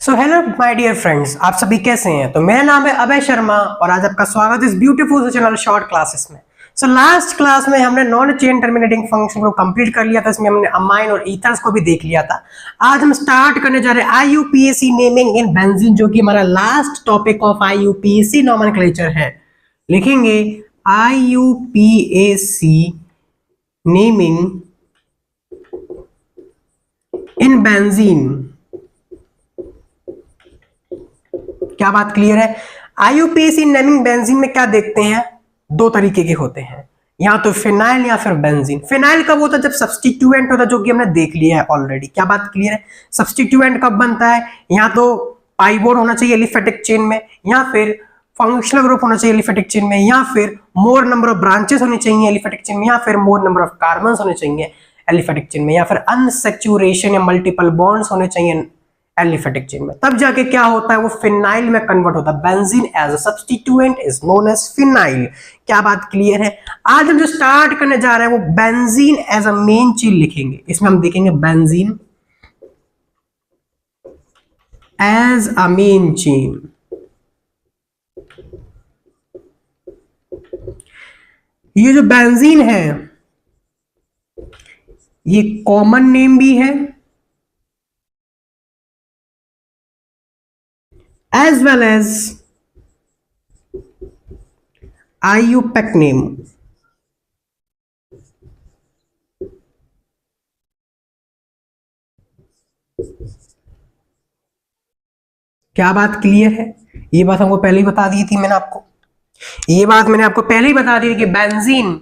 So hello my dear friends, आप सभी कैसे हैं। तो मेरा नाम है अभय शर्मा और आज आपका स्वागत है इस ब्यूटीफुल चैनल शॉर्ट क्लासेस में। सो लास्ट क्लास में हमने नॉन चेन टर्मिनेटिंग फंक्शन को कंप्लीट कर लिया था। इसमें हमने अमाइन और ईथर्स को भी देख लिया था। आज हम स्टार्ट करने जा रहे हैं IUPAC नेमिंग इन बेंजीन, जो कि हमारा last topic of IUPAC nomenclature है। लिखेंगे IUPAC नेमिंग इन बेंजीन। क्या बात क्लियर है। IUPAC नेमिंग बेंजीन में क्या देखते हैं, दो तरीके के होते हैं, या तो फिनाइल या फिर बेंजीन। फिनाइल कब होता है, जब सब्स्टिट्यूएंट होता है, जो कि हमने देख लिया है ऑलरेडी। क्या बात क्लियर है। सब्स्टिट्यूएंट कब बनता है, या तो पाइवोट होना चाहिए एलिफेटिक चेन में, या फिर फंक्शनल ग्रुप होना चाहिए एलिफेटिक चेन में, या फिर मोर नंबर ऑफ ब्रांचेस होनी चाहिए एलिफेटिक चेन में, या फिर मोर नंबर ऑफ कार्बन्स होने चाहिए एलिफेटिक चेन में, या फिर अनसैचुरेशन या मल्टीपल बॉन्ड्स होने चाहिए एलिफेटिक चेन में। तब जाके क्या होता है, वो फिनाइल में कन्वर्ट होता है। Benzene as a substituent is known as phenyl. क्या बात क्लियर है। आज हम जो स्टार्ट करने जा रहे हैं वो benzene as a main chain लिखेंगे। इसमें हम देखेंगे benzene as a main chain. ये जो बेंजीन है ये कॉमन नेम भी है as well as IUPAC name। क्या बात क्लियर है। ये बात हमको पहले ही बता दी थी मैंने आपको। ये बात मैंने आपको पहले ही बता दी कि बेंजीन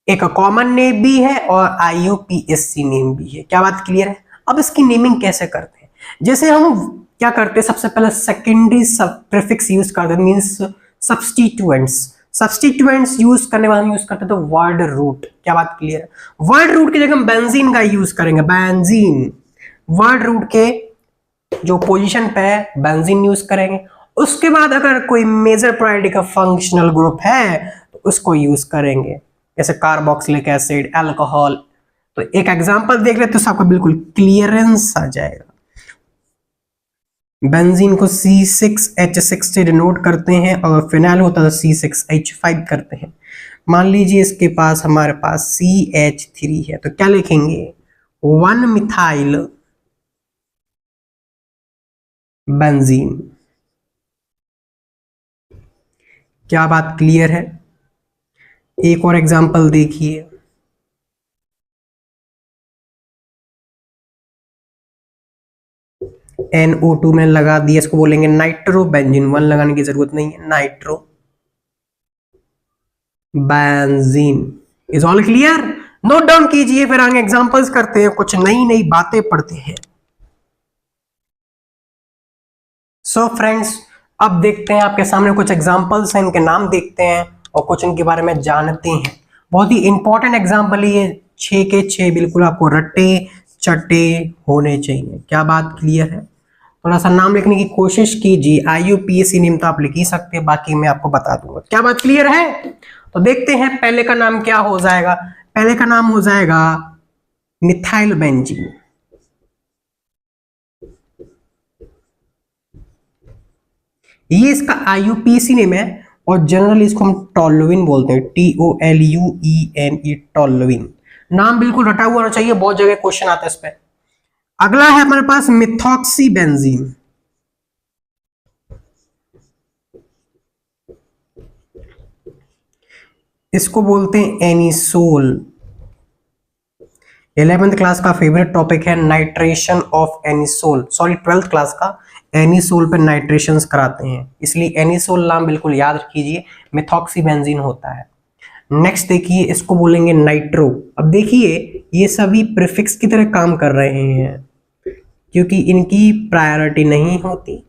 एक कॉमन नेम भी है और IUPAC नेम भी है। क्या बात क्लियर है। अब इसकी नेमिंग कैसे करते हैं, जैसे हम क्या करते हैं, सबसे पहले सेकेंडरी प्रीफिक्स यूज करते हैं, मींस सब्स्टिट्यूएंट्स यूज करने वाले हम यूज करते हैं तो वर्ड रूट। क्या बात क्लियर है। वर्ड रूट की जगह हम बेंजीन का यूज करेंगे। बेंजीन वर्ड रूट के जो पोजीशन पे है बेंजीन यूज करेंगे। उसके बाद अगर कोई मेजर प्रायोरिटी का फंक्शनल ग्रुप है तो उसको यूज करेंगे, जैसे कार्बोक्सिलिक एसिड, अल्कोहल। तो एक एग्जांपल देख लेते तो आपको बिल्कुल क्लियरेंस आ जाएगा। बेंजीन को C6H6 से डिनोट करते हैं और फिनाइल होता है C6H5 करते हैं। मान लीजिए इसके पास हमारे पास CH3 है तो क्या लिखेंगे, 1 मिथाइल बेंजीन। क्या बात क्लियर है। एक और एग्जांपल देखिए, NO2 में लगा दिया, इसको बोलेंगे नाइट्रो बेंजीन। 1 लगाने की जरूरत नहीं है, nitro benzene. Is all clear. Note down कीजिए, फिर आगे एग्जांपल्स करते हैं, कुछ नई नई बातें पढ़ते हैं। सो फ्रेंड्स, अब देखते हैं आपके सामने कुछ एग्जांपल्स हैं, इनके नाम देखते हैं और कुछ इनके बारे में जानते हैं। बहुत ही इंपॉर्टेंट एग्जांपल ये 6 के 6 बिल्कुल आपको रट्टे चट्टे होने चाहिए। क्या बात क्लियर है। थोड़ा सा नाम लिखने की कोशिश कीजिए। IUPAC नेम तो आप लिख ही सकते हैं, बाकी मैं आपको बता दूंगा। क्या बात क्लियर है। तो देखते हैं पहले का नाम क्या हो जाएगा। पहले का नाम हो जाएगा मिथाइल बेंजीन। ये इसका IUPAC नेम है और जनरली इसको हम टोल्यूइन बोलते हैं, TOLUENE, टोल्यूइन। नाम बिल्कुल रटा हुआ होना चाहिए, बहुत जगह क्वेश्चन आता है इस पे। अगला है हमारे पास मिथॉक्सी बेंजीन। इसको बोलते हैं एनिसोल। 11th क्लास का फेवरेट टॉपिक है nitration of anisole, sorry 12th class का एनिसोल पे नाइट्रेशंस कराते हैं, इसलिए एनिसोल नाम बिल्कुल याद रखिए। मिथॉक्सी बेंजीन होता है। नेक्स्ट देखिए, इसको बोलेंगे नाइट्रो। अब देखिए ये सभी प्रीफिक्स की तरह काम कर रहे हैं क्योंकि इनकी प्रायोरिटी नहीं होती।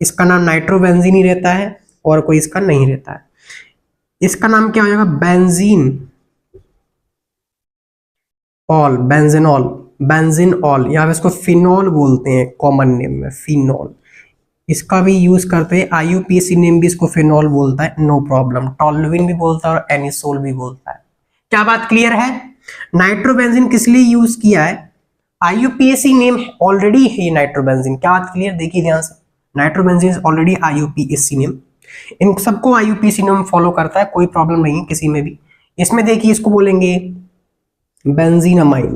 इसका नाम नाइट्रो बेंजीन ही रहता है और कोई इसका नहीं रहता है। इसका नाम क्या हो जाएगा, बेंजीन ऑल, बेंजीनॉल, बेंजीनॉल। यहाँ पे इसको फिनॉल बोलते हैं कॉमन नेम में, फिनॉल। इसका भी यूज करते हैं। IUPAC नेम भी इसको फिनॉल बोलता है, नो प्रॉब्लम। टोल्यूइन भी बोलता है और एनिसोल भी बोलता है। क्या बात क्लियर है। नाइट्रोबेंजीन किस लिए यूज किया है, IUPAC नेम ऑलरेडी है नाइट्रोबेंजीन। क्या बात क्लियर? देखिए ध्यान से, nitrobenzene is already IUPAC name. इन सबको IUPAC नेम फॉलो करता है, कोई प्रॉब्लम नहीं है किसी में भी। इसमें देखिए इसको बोलेंगे बेंजीनमाइन,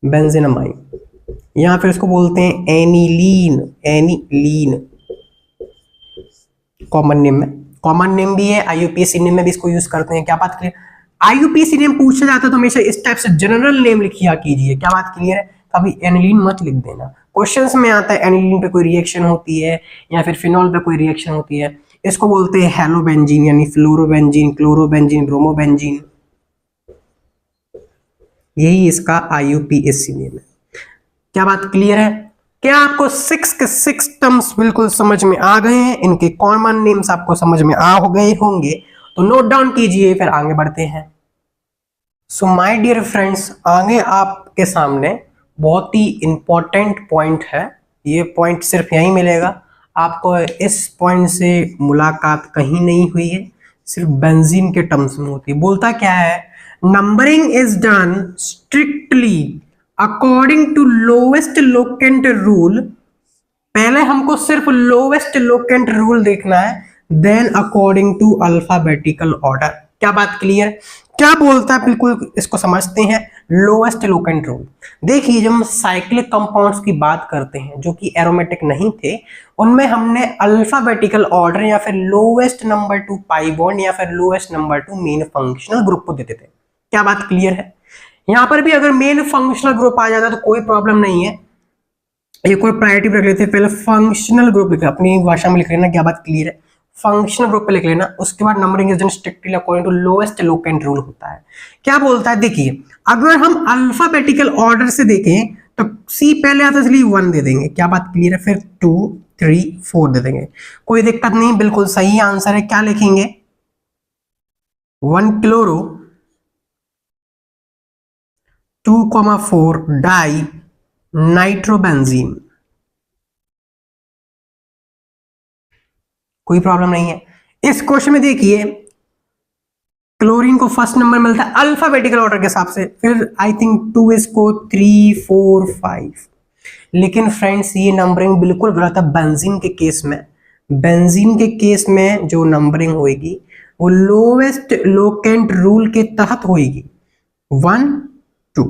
बेंजीनमाइन, या फिर इसको बोलते हैं एनिलीन, एनिलीन कॉमन नेम में, कॉमन नेम भी है, IUPAC नेम में भी इसको यूज करते हैं। क्या बात क्लियर? IUPAC नेम पूछा जाता है तो हमेशा इस टाइप से जनरल नेम लिखिया कीजिए। क्या बात क्लियर है? कभी एनिलीन मत लिख देना। क्वेश्चंस में आता है एनिलीन पे कोई रिएक्शन होती है या फिर फिनॉल पे कोई रिएक्शन होती है, इसको बोलते हैं हेलोबेंजीन, यानी फ्लोरोबेंजीन, क्लोरोबेंजीन, ब्रोमोबेंजीन। यही इसका IUPAC नेम है। क्या बात क्लियर है? क्या आपको 6 के 6 टर्म्स बिल्कुल समझ में आ गए हैं? इनके कॉमन नेम्स आपको समझ में आ गए होंगे तो नोट डाउन कीजिए, फिर आगे बढ़ते हैं। सो माय डियर फ्रेंड्स, आगे आपके सामने बहुत ही इंपॉर्टेंट पॉइंट है। ये पॉइंट सिर्फ यहीं मिलेगा आपको, इस पॉइंट से मुलाकात कहीं नहीं हुई है, सिर्फ बेंजीन के टर्म्स में होती है। बोलता क्या है? Numbering is done strictly according to lowest locant rule. पहले हमको सिर्फ लोवेस्ट लोकेंट रूल देखना है, then according to alphabetical order. क्या बात क्लियर? क्या बोलता है बिल्कुल इसको समझते हैं। लोवेस्ट लोकेंट रूल, देखिए जब हम साइक्लिक कंपाउंड्स की बात करते हैं जो कि एरोमेटिक नहीं थे, उनमें हमने अल्फाबेटिकल ऑर्डर या फिर lowest number two pi bond या फिर lowest number two main functional group को देते थे। क्या बात क्लियर है? यहां पर भी अगर मेन फंक्शनल ग्रुप आ जाता तो कोई प्रॉब्लम नहीं है, एक और प्रायोरिटी रख लेते हैं। पहले फंक्शनल ग्रुप लिख, अपनी भाषा में लिख लेना। क्या बात क्लियर है? फंक्शनल ग्रुप पे लिख लेना। उसके बाद numbering is done strictly according to lowest locant rule होता है। क्या बोलता है? देखिए अगर हम अल्फाबेटिकल ऑर्डर से देखें तो सी पहले आता है इसलिए 1 दे देंगे। क्या बात क्लियर है? फिर 2 3 4 दे देंगे, कोई दिक्कत नहीं, बिल्कुल सही आंसर है। क्या लिखेंगे? 1 क्लोरो 2,4 डाई नाइट्रोबेंजीन। कोई प्रॉब्लम नहीं है। इस क्वेश्चन में देखिए क्लोरीन को फर्स्ट नंबर मिलता है अल्फाबेटिकल ऑर्डर के हिसाब से, फिर आई थिंक 2 इसको 3 4 5। लेकिन फ्रेंड्स ये नंबरिंग बिल्कुल गलत है बेंजीन के केस में। बेंजीन के केस में जो नंबरिंग होगी वो लोवेस्ट लोकेंट रूल के तहत होगी। 1 2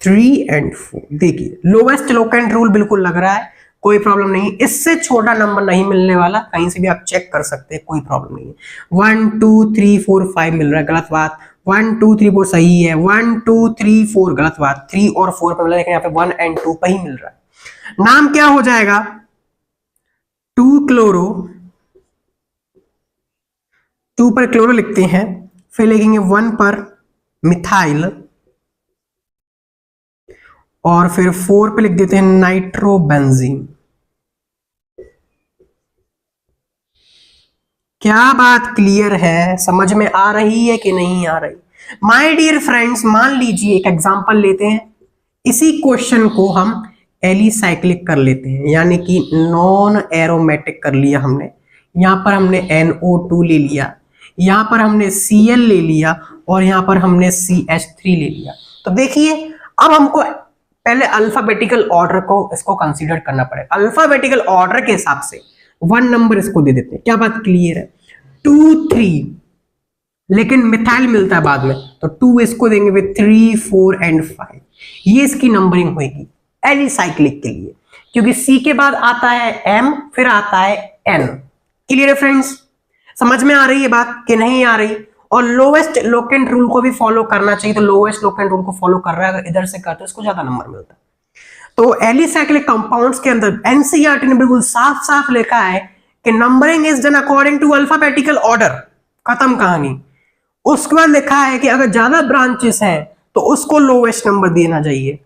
3 एंड 4। देखिए लोवेस्ट लोकेंट रूल बिल्कुल लग रहा है, कोई प्रॉब्लम नहीं, इससे छोटा नंबर नहीं मिलने वाला, कहीं से भी आप चेक कर सकते हैं, कोई प्रॉब्लम नहीं है। 1 2 3 4 5 मिल रहा है, गलत बात। 1 2 3 4 सही है, 1 2 3 4 गलत बात। 3 और 4 पे मिल रहा है, लेकिन यहाँ पे 1 एंड 2 पे ही मिल रहा है। नाम क्या हो जाएगा? 2 क्लोरो, 2 पर क्लोरो लिखते हैं, फिर लिखेंगे 1 पर मिथाइल, और फिर 4 पे लिख देते हैं नाइट्रोबेंजीन। क्या बात क्लियर है? समझ में आ रही है कि नहीं आ रही? माय डियर फ्रेंड्स, मान लीजिए एक एग्जांपल लेते हैं, इसी क्वेश्चन को हम एलिसाइक्लिक कर लेते हैं, यानी कि नॉन एरोमेटिक कर लिया हमने। यहां पर हमने NO2 ले लिया, यहां पर हमने Cl ले लिया, और यहां पर हमने CH3 ले लिया। तो देखिए अब हमको पहले अल्फाबेटिकल ऑर्डर को इसको कंसीडर करना पड़ेगा। अल्फाबेटिकल ऑर्डर के हिसाब से 1 नंबर इसको दे देते हैं। क्या बात क्लियर है? 2 3, लेकिन मिथाइल मिलता है बाद में, तो 2 इसको देंगे विद 3 4 एंड 5। ये इसकी नंबरिंग होगी एलिसाइक्लिक के लिए, क्योंकि C के बाद आता है M, फिर आता है N। क्लियर है फ्रेंड्स? समझ में आ रही है बात कि नहीं आ रही? और लोवेस्ट लोकेंट रूल को भी फॉलो करना चाहिए, तो लोवेस्ट लोकेंट रूल को फॉलो कर रहा है, अगर इधर से करते इसको ज्यादा नंबर मिलता है। तो एलिसाइक्लिक कंपाउंड्स के अंदर एनसीईआरटी ने बिल्कुल साफ साफ लिखा है कि numbering is done according to alphabetical order, खत्म कहानी। उसके बाद लिखा है कि अगर ज्यादा ब्रांचेस हैं तो उसको लोवेस्ट नंबर देना चाहिए।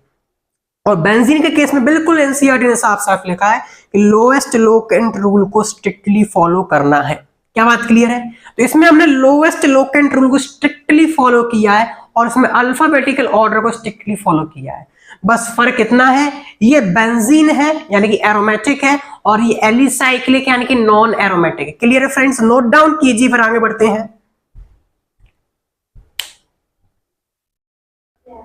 और बेंजीन के केस में बिल्कुल एनसीईआरटी ने साफ साफ लिखा है कि लोवेस्ट लोकेंट रूल को स्ट्रिक्टली फॉलो करना है। क्या बात क्लियर है? तो इसमें हमने लोवेस्ट लोकेंट रूल को स्ट्रिक्टली फॉलो किया है, और इसमें अल्फाबेटिकल ऑर्डर को स्ट्रिक्टली फॉलो किया है। बस फर्क इतना है, ये बेंजीन है यानी कि एरोमेटिक है, और ये एलिसाइक्लिक यानी कि नॉन एरोमेटिक है। क्लियर है फ्रेंड्स? नोट डाउन कीजिए, फिर आगे बढ़ते हैं।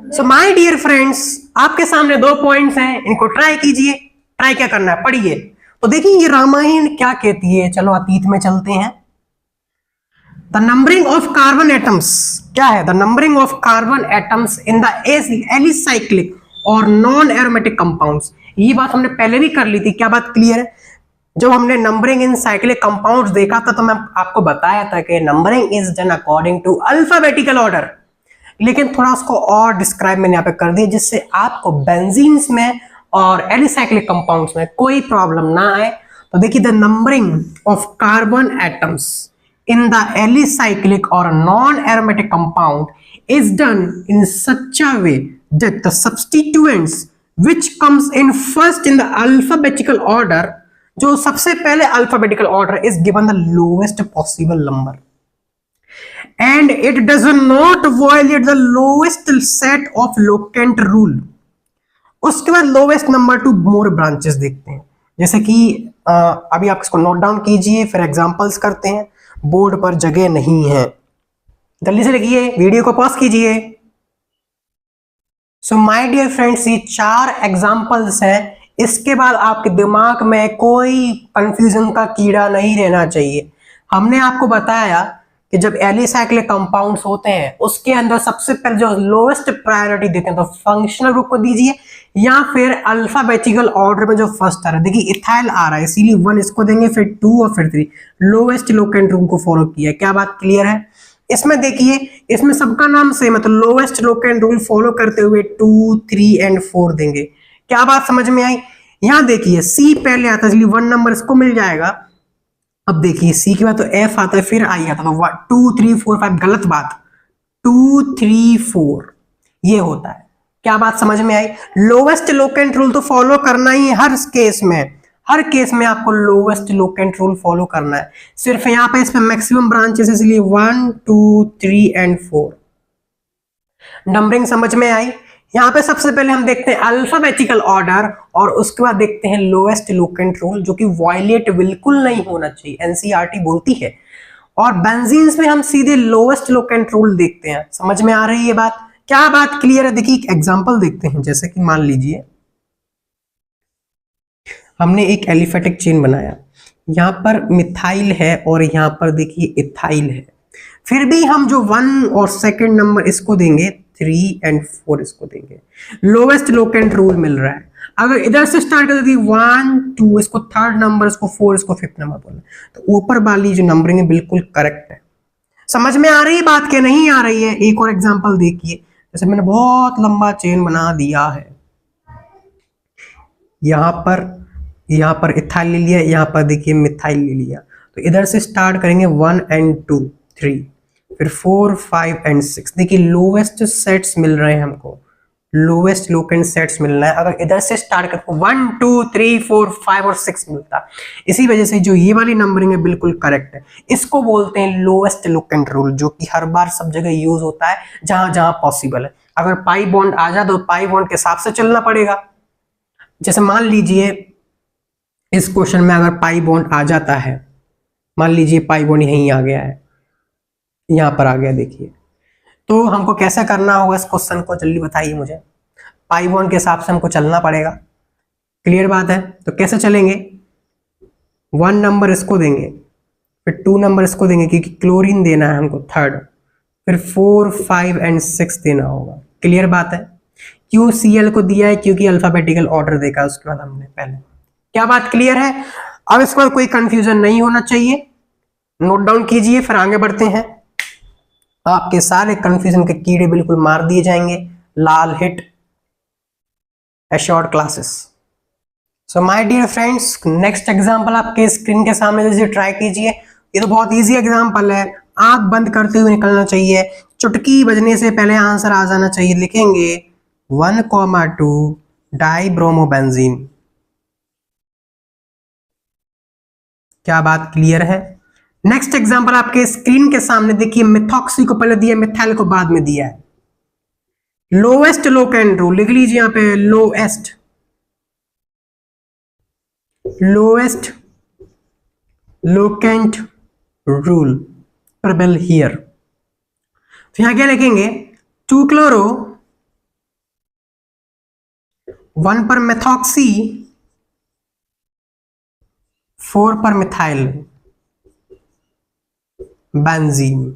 सो माय डियर फ्रेंड्स, आपके सामने दो पॉइंट्स हैं, इनको ट्राई कीजिए। ट्राई क्या करना है, पढ़िए। तो देखिए ये रामायण क्या कहती है, चलो अतीत में चलते हैं। The numbering of carbon atoms क्या है, the numbering of carbon atoms in the alicyclic और नॉन एरोमेटिक कंपाउंड्स। ये बात हमने पहले भी कर ली थी, क्या बात क्लियर है? जब हमने नंबरिंग इन साइक्लिक कंपाउंड्स देखा था तो मैं आपको बताया था कि numbering is done according to alphabetical order, लेकिन थोड़ा उसको और डिस्क्राइब मैंने यहाँ पे कर दिया जिससे आपको बेंजीन्स में और एलिसाइक्लिक कंपाउंड्स में कोई प्रॉब्लम ना आए। तो देखिए the numbering of carbon atoms in the alicyclic और non aromatic compound is done in such a way that the substituents which comes in first in the alphabetical order, जो सबसे पहले alphabetical order, is given the lowest possible number and it does not violate the lowest set of locant rule। उसके बाद lowest number two मोर branches देखते हैं, जैसे कि अभी आप इसको नोट डाउन कीजिए, फिर एग्जांपल्स करते हैं। बोर्ड पर जगह नहीं है, जल्दी से लिखिए, वीडियो को पॉज कीजिए। सो माय डियर फ्रेंड्स, ये 4 एग्जांपल्स हैं, इसके बाद आपके दिमाग में कोई कंफ्यूजन का कीड़ा नहीं रहना चाहिए। हमने आपको बताया कि जब एलिसाइक्लिक कंपाउंड्स होते हैं उसके अंदर सबसे पहले जो लोएस्ट प्रायोरिटी देते हैं तो फंक्शनल ग्रुप को दीजिए या फिर अल्फाबेटिकल ऑर्डर में जो फर्स्ट आ रहा है। देखिए इथाइल आ रहा है, इसीलिए 1 इसको देंगे, फिर 2 और फिर 3। लोएस्ट लोकेंट रूल को फॉलो किया, क्या बात क्लियर है? इसमें देखिए, इसमें सबका नाम सेम है तो लोएस्ट लोकेंट रूल फॉलो करते हुए 2, 3 एंड 4 देंगे। क्या बात समझ में आई? यहां देखिए सी पहले आता है इसलिए 1 नंबर इसको मिल जाएगा। अब देखिए सी के बाद तो एफ आता है, फिर आई आता है, तो 2, 3, 4, 5 गलत बात, 2, 3, 4 ये होता है। क्या बात समझ में आई? लोवेस्ट लोकेंट रूल तो फॉलो करना ही है हर केस में, हर केस में आपको लोवेस्ट लोकेंट रूल फॉलो करना है। सिर्फ यहाँ पे इसमें मैक्सिमम ब्रांचेस इसलिए 1, 2, 3 एंड 4। नंबरिंग समझ में आई? यहाँ पे सबसे पहले हम देखते हैं अल्फाबेटिकल ऑर्डर और उसके बाद देखते हैं लोएस्ट लोकेंट रूल, जो कि वायलेट बिल्कुल नहीं होना चाहिए, एनसीईआरटी बोलती है। और बेंजीन्स में हम सीधे लोएस्ट लोकेंट रूल देखते हैं। समझ में आ रही है ये बात? क्या बात क्लियर है? देखिए एक एग्जांपल देखते हैं, जैसे कि मान लीजिए हमने एक एलिफेटिक चेन बनाया, यहाँ पर मिथाइल है और यहाँ पर देखिए इथाइल है, फिर भी हम जो 1 और सेकंड नंबर इसको देंगे, 3 एंड 4 इसको देंगे। लोवेस्ट लोकेंट रूल मिल रहा है। अगर इधर से स्टार्ट कर दी 1, 2 इसको थर्ड नंबर, इसको 4 इसको फिफ्थ नंबर बोलना, तो ऊपर वाली जो नंबरिंग है बिल्कुल करेक्ट है। समझ में आ रही है बात के नहीं आ रही है? एक और एग्जांपल देखिए, जैसे मैंने बहुत लंबा चेन बना दिया है, यहाँ पर इथाइल ले लिया, यहाँ पर देखिए मिथाइल ले लिया, तो इधर से स्टार्ट करेंगे 1 एंड 2, 3, फिर 4, 5 एंड 6। देखिए लोवेस्ट सेट्स मिल रहे हैं हमको, लोवेस्ट लोकेंट सेट्स मिल रहा है। अगर इधर से स्टार्ट करके 1, 2, 3, 4, 5 और 6 मिलता, इसी वजह से जो ये वाली नंबरिंग है बिल्कुल करेक्ट है। इसको बोलते हैं लोवेस्ट लोकेंट रूल, जो कि हर बार सब जगह यूज होता है जहां जहां पॉसिबल है। अगर पाई बॉन्ड आ जाए तो पाई बॉन्ड के हिसाब से चलना पड़ेगा। जैसे मान लीजिए इस क्वेश्चन में अगर पाई बॉन्ड आ जाता है, मान लीजिए पाई बॉन्ड यहीं आ गया है, यहां पर आ गया, देखिए, तो हमको कैसे करना होगा इस क्वेश्चन को, जल्दी बताइए मुझे। पाई बॉन्ड के हिसाब से हमको चलना पड़ेगा, क्लियर बात है? तो कैसे चलेंगे? 1 नंबर इसको देंगे, फिर 2 नंबर इसको देंगे क्योंकि क्लोरीन देना है हमको थर्ड, फिर 4, 5 एंड 6 देना होगा। क्लियर बात है? क्यों Cl को दिया है? क्योंकि अल्फाबेटिकल ऑर्डर देखा उसके बाद हमने पहले। क्या बात क्लियर है? अब इसके बाद कोई कंफ्यूजन नहीं होना चाहिए, नोट डाउन कीजिए, फिर आगे बढ़ते हैं। आपके सारे कंफ्यूजन के कीड़े बिल्कुल मार दिए जाएंगे, लाल hit assured classes. So my dear friends, next example आपके स्क्रीन के सामने जैसे ट्राई कीजिए। ये तो बहुत इजी एग्जांपल है, आंख बंद करते हुए निकलना चाहिए, चुटकी बजने से पहले आंसर आ जाना चाहिए। लिखेंगे 1,2 डाइब्रोमोबेंजीन। क्या बात क्लियर है? नेक्स्ट एग्जांपल आपके स्क्रीन के सामने देखिए, मिथॉक्सी को पहले दिया, मिथाइल को बाद में दिया है। लोएस्ट लोकेंट रूल लिख लीजिए यहां पे, lowest locant rule prevail here. तो यहां क्या लिखेंगे? 2 क्लोरो 1 पर मेथॉक्सी, 4 पर मिथाइल बेंजीन।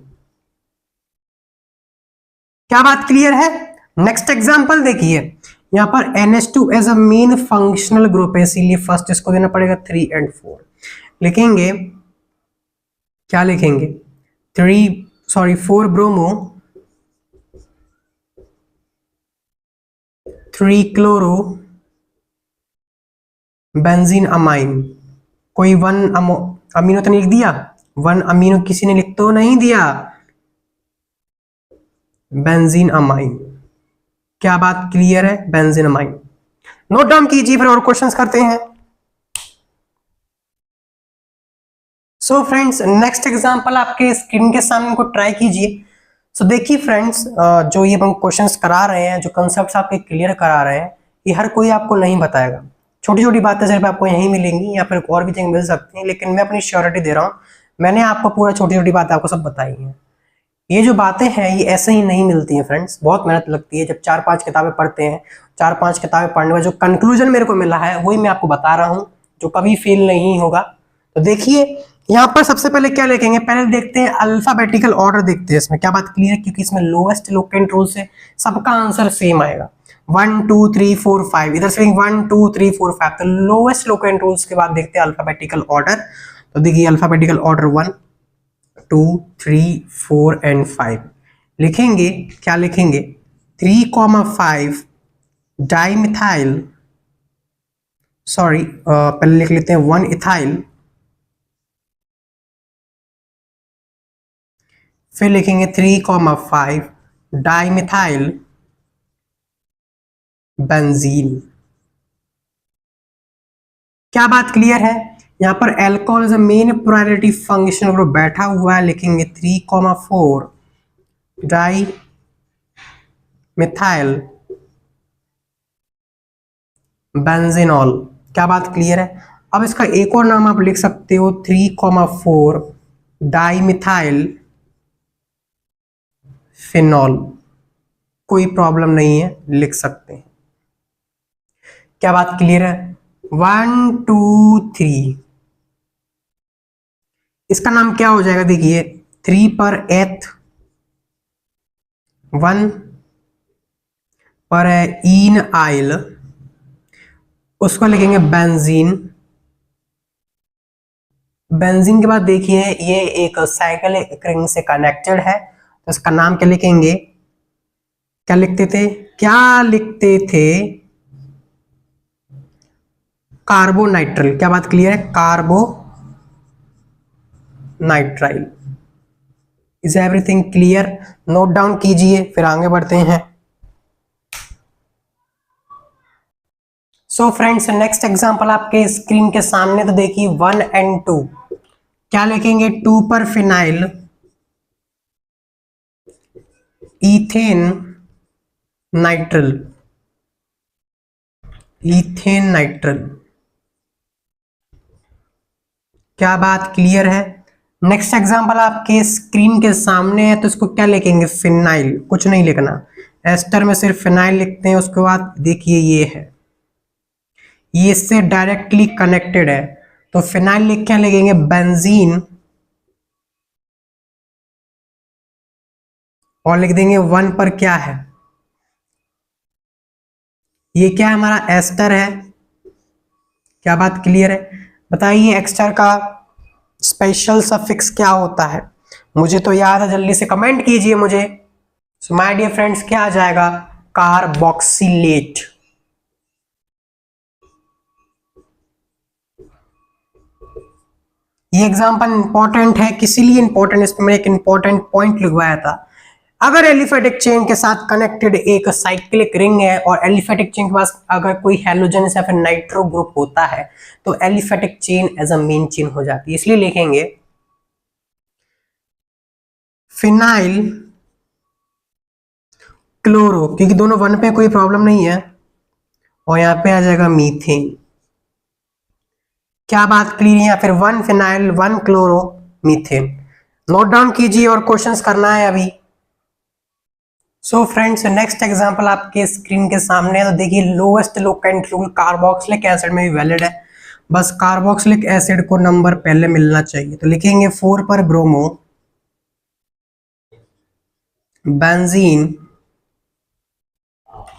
क्या बात क्लियर है? नेक्स्ट एग्जांपल देखिए, यहां पर NH2 as a main functional group है, इसीलिए फर्स्ट इसको देना पड़ेगा 3 and 4। लिखेंगे, क्या लिखेंगे? 4 ब्रोमो, 3 क्लोरो बेंजीन अमाइन। कोई 1 अमीनो तो नहीं लिख दिया? 1 अमीनो किसी ने लिख तो नहीं दिया? Benzene amine. क्या बात क्लियर है? बेंजीन अमाइन नोट डाउन कीजिए, फिर और क्वेश्चंस करते हैं। सो फ्रेंड्स, नेक्स्ट एग्जांपल आपके स्क्रीन के सामने को ट्राई कीजिए। सो देखिए फ्रेंड्स, जो ये हम क्वेश्चंस करा रहे हैं, जो कंसेप्ट्स आपके क्लियर करा रहे हैं, ये हर कोई आपको नहीं बताएगा। छोटी छोटी बातें सिर्फ आपको यहीं मिलेंगी या फिर और भी जगह मिल सकती हैं, लेकिन मैं अपनी श्योरिटी दे रहा हूँ, मैंने आपको पूरा छोटी छोटी बातें आपको सब बताई हैं। ये जो बातें हैं ये ऐसे ही नहीं मिलती हैं फ्रेंड्स, बहुत मेहनत लगती है। जब 4-5 किताबें पढ़ते हैं, 4-5 किताबें पढ़ने में जो कंक्लूजन मेरे को मिला है वही मैं आपको बता रहा हूँ, जो कभी फेल नहीं होगा। तो देखिए यहाँ पर सबसे पहले क्या लिखेंगे, पहले देखते हैं अल्फाबेटिकल ऑर्डर, देखते हैं इसमें क्या बात क्लियर है, क्योंकि इसमें लोएस्ट लोकेंट रूल से सबका आंसर सेम आएगा। 1 2 3 4 5, इधर से 1 2 3 4 5, तो लोएस्ट लोकेंट रूल्स के बाद देखते हैं अल्फाबेटिकल ऑर्डर। तो देखिए अल्फाबेटिकल ऑर्डर 1 2 3 4 and 5 लिखेंगे। क्या लिखेंगे? 3,5 डाइमिथाइल, सॉरी पहले लिख लेते हैं 1 इथाइल, फिर लिखेंगे 3,5 डाइमिथाइल बेंजीन। क्या बात क्लियर है? यहां पर alcohol is a main priority function group बैठा हुआ है, लिखेंगे 3,4 डाई मिथाइल बेंजीनॉल। क्या बात क्लियर है? अब इसका एक और नाम आप लिख सकते हो 3,4 डाई मिथाइल फिनॉल। कोई प्रॉब्लम नहीं है, लिख सकते हैं। क्या बात क्लियर है? 1 2 3, इसका नाम क्या हो जाएगा? देखिए 3 पर एथ, 1 पर है इन आइल, उसको लिखेंगे बेंजीन। बेंजीन के बाद देखिए ये एक साइक्लिक रिंग से कनेक्टेड है, तो इसका नाम क्या लिखेंगे? क्या लिखते थे? क्या लिखते थे? कार्बोनाइट्राइल। क्या बात क्लियर है? Carbonitrile. Is everything clear? Note down कीजिए, फिर आगे बढ़ते हैं। सो फ्रेंड्स, नेक्स्ट एग्जांपल आपके स्क्रीन के सामने, तो देखिए 1 and 2। क्या लिखेंगे? 2 पर phenyl ethane nitrile, ethane nitrile. क्या बात क्लियर है? नेक्स्ट एग्जांपल आपके स्क्रीन के सामने है, तो इसको क्या लिखेंगे? फिनाइल। कुछ नहीं लिखना, एस्टर में सिर्फ फिनाइल लिखते हैं। उसके बाद देखिए ये है, ये इससे डायरेक्टली कनेक्टेड है, तो फिनाइल लिख क्या लिखेंगे? बेंजीन, और लिख देंगे 1 पर क्या है? ये क्या है? हमारा एस्टर है। क्या बात क्लियर है? बताइए एस्टर का स्पेशल सफिक्स क्या होता है? मुझे तो याद है, जल्दी से कमेंट कीजिए मुझे। सो माय डियर फ्रेंड्स, क्या आ जाएगा? कार्बोक्सिलेट। ये एग्जांपल इंपॉर्टेंट है, किसी लिए इंपॉर्टेंट, इसमें मैंने एक इंपॉर्टेंट पॉइंट लिखवाया था। अगर एलिफेटिक चेन के साथ कनेक्टेड एक साइक्लिक रिंग है और एलिफेटिक चेन के पास अगर कोई हेलोजनस या फिर नाइट्रो ग्रुप होता है, तो aliphatic chain as a main chain हो जाती है। इसलिए लिखेंगे फिनाइल क्लोरो, क्योंकि दोनों 1 पे कोई प्रॉब्लम नहीं है, और यहां पे आ जाएगा मीथेन। क्या बात क्लियर है? या फिर 1 phenyl 1 chloro methane. Note down कीजिए और क्वेश्चंस करना है अभी। सो फ्रेंड्स, नेक्स्ट एग्जांपल आपके स्क्रीन के सामने है। तो देखिए, lowest locant rule carboxylic acid में भी वैलिड है। बस कार्बोक्सिलिक एसिड को नंबर पहले मिलना चाहिए। तो लिखेंगे 4 पर bromo, benzene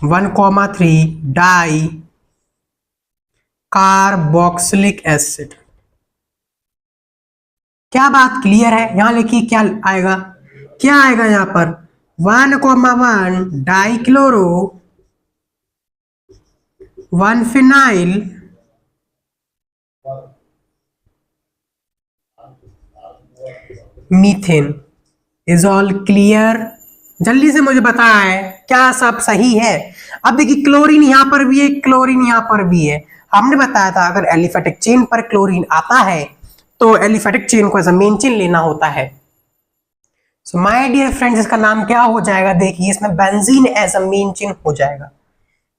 1,3 di carboxylic acid. क्या बात क्लियर है? यहां लिखिए क्या आएगा, क्या आएगा यहां पर 1,1 dichloro 1 phenyl methane. Is all clear? जल्दी से मुझे बताएं क्या सब सही है। अब देखिए, क्लोरीन यहां पर भी है, क्लोरीन यहां पर भी है। हमने बताया था अगर एलिफेटिक चेन पर क्लोरीन आता है तो एलिफेटिक चेन को एज अ मेन चेन लेना होता है। सो माय डियर फ्रेंड्स, इसका नाम क्या हो जाएगा? देखिए, इसमें benzene as a main chain हो जाएगा।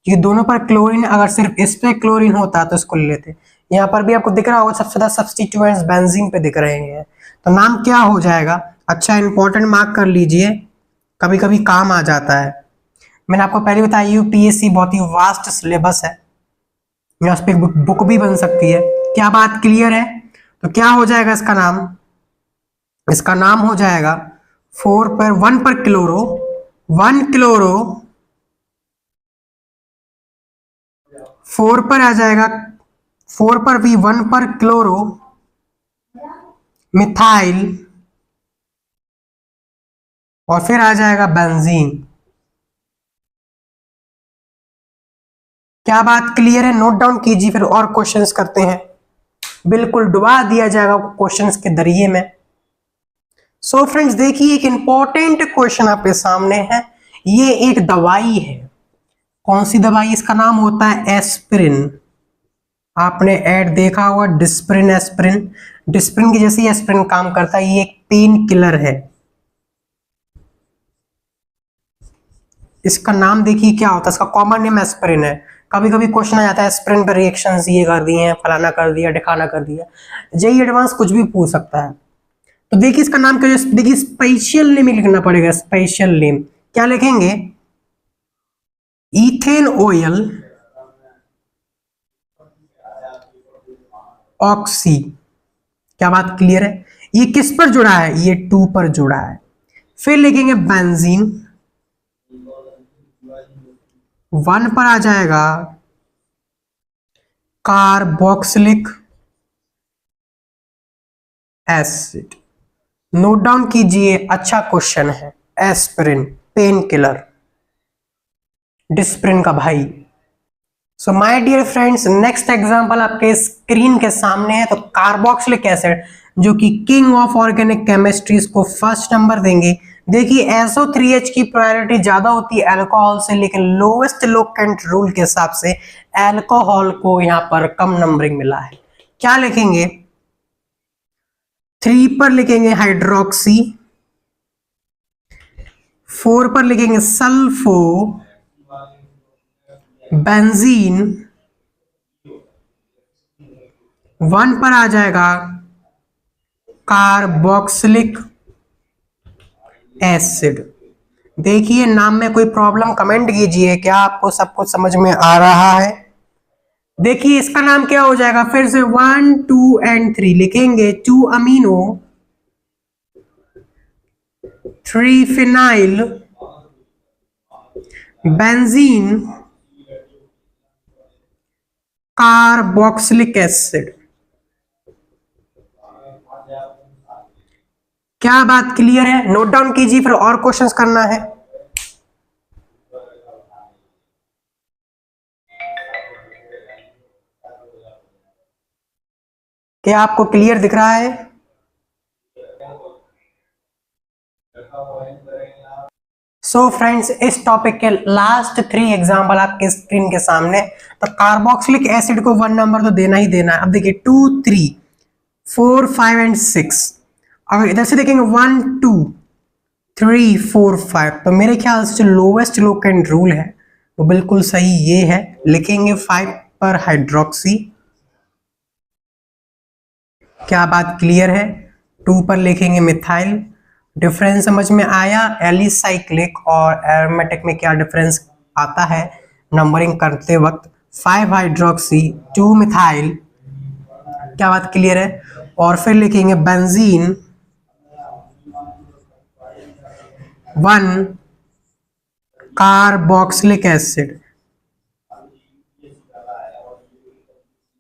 ये दोनों पर क्लोरीन, अगर सिर्फ इस पे क्लोरीन होता तो इसको ले लेते। यहाँ पर भी आपको दिख रहा होगा सबसे ज्यादा सब्स्टिट्यूएंट्स बेंजीन पे दिख रहे हैं। तो नाम क्या हो जाएगा? अच्छा, इंपॉर्टेंट मार्क कर लीजिए, कभी कभी काम आ जाता है। मैंने आपको पहले बताया यूपीएससी बहुत ही वास्ट सिलेबस है, यहाँ पे बुक भी बन सकती है। क्या बात क्लियर है? तो क्या हो जाएगा इसका नाम? इसका नाम हो जाएगा 1 पर क्लोरो 1 क्लोरो 4 पर आ जाएगा, 4 पर भी 1 पर क्लोरो मिथाइल और फिर आ जाएगा बेंजीन। क्या बात क्लियर है? नोट डाउन कीजिए, फिर और क्वेश्चंस करते हैं। बिल्कुल डुबा दिया जाएगा क्वेश्चंस के दरिए में। सो फ्रेंड्स, देखिए एक इंपॉर्टेंट क्वेश्चन आपके सामने है। ये एक दवाई है। कौन सी दवाई? इसका नाम होता है एस्पिरिन। आपने ऐड देखा होगा, डिस्प्रिन एस्पिरिन। डिस्प्रिन की जैसे एस्पिरिन काम करता है। ये एक पेन किलर है। इसका नाम देखिए क्या होता है। इसका कॉमन नेम एस्पिरिन है। कभी कभी क्वेश्चन आ जाता है एस्पिरिन पर रिएक्शंस ये कर दिए हैं, फलाना कर दिया, ढिकाना कर दिया। जेई एडवांस कुछ भी पूछ सकता है। तो देखिए इसका नाम क्या है? देखिए स्पेशल नेम ही लिखना पड़ेगा। स्पेशल नेम क्या लिखेंगे? Ethane oil oxy. क्या बात क्लियर है? ये किस पर जुड़ा है? ये 2 पर जुड़ा है। फिर लिखेंगे बेंजीन 1 पर आ जाएगा कार्बोक्सिलिक एसिड। नोट डाउन कीजिए, अच्छा क्वेश्चन है। एस्पिरिन पेन किलर, डिस्प्रिन का भाई। So my dear friends, next example आपके स्क्रीन के सामने है। तो कार्बोक्सिलिक एसिड जो कि किंग ऑफ ऑर्गेनिक केमिस्ट्री, को फर्स्ट नंबर देंगे। देखिए SO3H की प्रायोरिटी ज्यादा होती है अल्कोहल से, लेकिन लोवेस्ट लोकेंट रूल के हिसाब से अल्कोहल को यहाँ पर कम नंबरिंग मिला है। क्या लिखेंगे? 3 पर लिखेंगे हाइड्रोक्सी, 4 पर लिखेंगे सल्फो बेंजीन, 1 पर आ जाएगा कार्बोक्सिलिक एसिड। देखिए नाम में कोई प्रॉब्लम कमेंट कीजिए, क्या आपको सब कुछ समझ में आ रहा है? देखिए इसका नाम क्या हो जाएगा? फिर से 1 2 एंड 3 लिखेंगे। 2 amino 3 phenyl benzene carboxylic acid. क्या बात क्लियर है? नोट डाउन कीजिए, फिर और क्वेश्चंस करना है। क्या आपको क्लियर दिख रहा है? सो फ्रेंड्स, इस टॉपिक के लास्ट 3 एग्जाम्पल आपके स्क्रीन के सामने। तो कार्बोक्सिलिक एसिड को 1 नंबर तो देना ही देना है। अब देखिए 2 3 4 5 एंड 6। अगर इधर से देखेंगे 1 2 3 4 5, तो मेरे ख्याल से जो लोवेस्ट लोकेंट रूल है वो बिल्कुल सही ये है। लिखेंगे 5 पर हाइड्रोक्सी। क्या बात क्लियर है? 2 पर लिखेंगे मिथाइल, डिफरेंस समझ में आया? एलिसाइक्लिक और एरोमेटिक में क्या डिफरेंस आता है नंबरिंग करते वक्त? 5 हाइड्रोक्सी 2 मिथाइल, क्या बात क्लियर है? और फिर लिखेंगे बेंजीन 1 कार्बोक्सिलिक एसिड,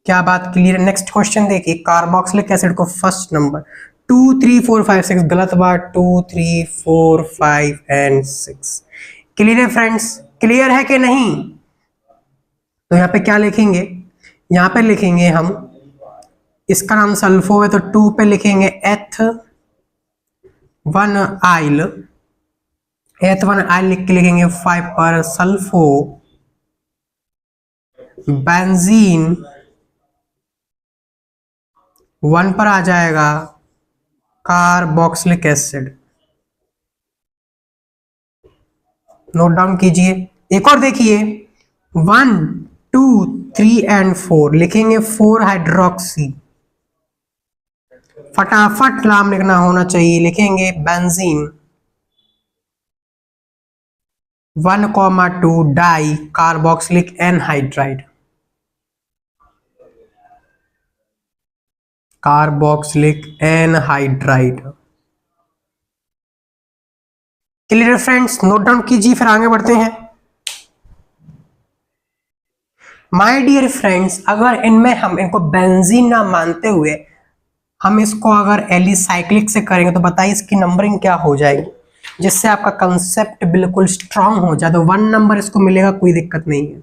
क्या बात क्लियर है? नेक्स्ट क्वेश्चन देखिए, कार्बोक्सिलिक एसिड को फर्स्ट नंबर 2 3 4 5 6, गलत बात, 2 3 4 5 एंड 6। क्लियर है फ्रेंड्स? क्लियर है कि नहीं? तो यहाँ पे क्या लिखेंगे? यहाँ पे लिखेंगे हम, इसका नाम सल्फो है तो 2 पे लिखेंगे एथ 1 आइल, एथ 1 आइल लिख के लिखेंगे 5 पर सल्फो बेंजीन 1 पर आ जाएगा कार्बोक्सिलिक एसिड। नोट डाउन कीजिए। एक और देखिए, 1 2 3 एंड 4 लिखेंगे 4 हाइड्रोक्सी, फटाफट नाम लिखना होना चाहिए, लिखेंगे benzene 1,2 di carboxylic anhydride, carboxylic anhydride. Clear friends? Note down कीजिए, फिर आगे बढ़ते हैं। माय डियर फ्रेंड्स, अगर इनमें हम इनको बेंजीन ना मानते हुए हम इसको अगर एलिसाइक्लिक से करेंगे तो बताइए इसकी नंबरिंग क्या हो जाएगी, जिससे आपका कंसेप्ट बिल्कुल स्ट्रांग हो जाए। तो 1 नंबर इसको मिलेगा, कोई दिक्कत नहीं है।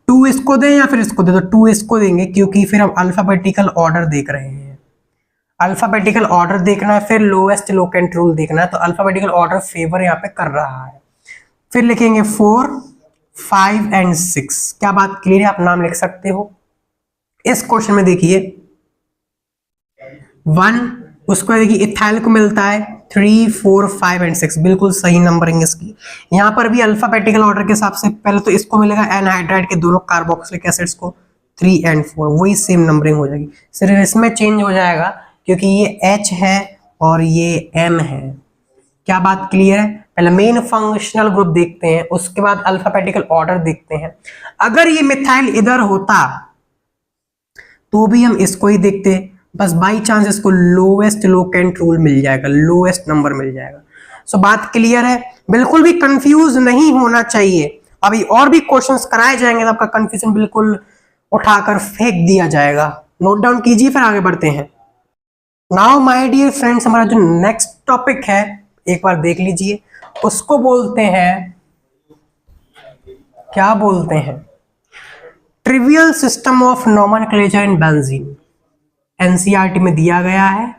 2 इसको दें या फिर इसको दें, तो 2 इसको देंगे क्योंकि फिर हम अल्फाबेटिकल ऑर्डर देख रहे हैं। अल्फाबेटिकल ऑर्डर देखना है, फिर लोएस्ट लोकेंट रूल देखना है, तो अल्फाबेटिकल ऑर्डर फेवर यहाँ पे कर रहा है। फिर लिखेंगे 4 5 एंड 6, क्या बात क्लियर है? आप नाम लिख सकते हो। इस क्वेश्चन में देखिए 1 उसको देखिए इथाइल को मिलता है 3 4 5 एंड 6, बिल्कुल सही नंबरिंग इसकी। यहाँ पर भी अल्फाबेटिकल ऑर्डर के हिसाब से पहले तो इसको मिलेगा एनहाइड्राइड के दोनों कार्बोक्सिलिक एसिड्स को 3 एंड 4, वही सेम नंबरिंग हो जाएगी, सिर्फ इसमें चेंज हो जाएगा क्योंकि ये H है और ये M है। क्या बात क्लियर है? पहले मेन फंक्शनल ग्रुप देखते हैं, उसके बाद अल्फाबेटिकल ऑर्डर देखते हैं। अगर ये मिथाइल इधर होता तो भी हम इसको ही देखते, बस बाई चांस इसको लोएस्ट लोकेंट रूल मिल जाएगा, लोएस्ट नंबर मिल जाएगा। सो बात क्लियर है? बिल्कुल भी कंफ्यूज नहीं होना चाहिए। अभी और भी क्वेश्चंस कराए जाएंगे तो आपका कंफ्यूजन बिल्कुल उठाकर फेंक दिया जाएगा। नोट डाउन कीजिए, फिर आगे बढ़ते हैं। नाउ माय डियर फ्रेंड्स, हमारा जो नेक्स्ट टॉपिक है एक बार देख लीजिए, उसको बोलते हैं, क्या बोलते हैं? Trivial system of nomenclature in benzene. NCERT में दिया गया है,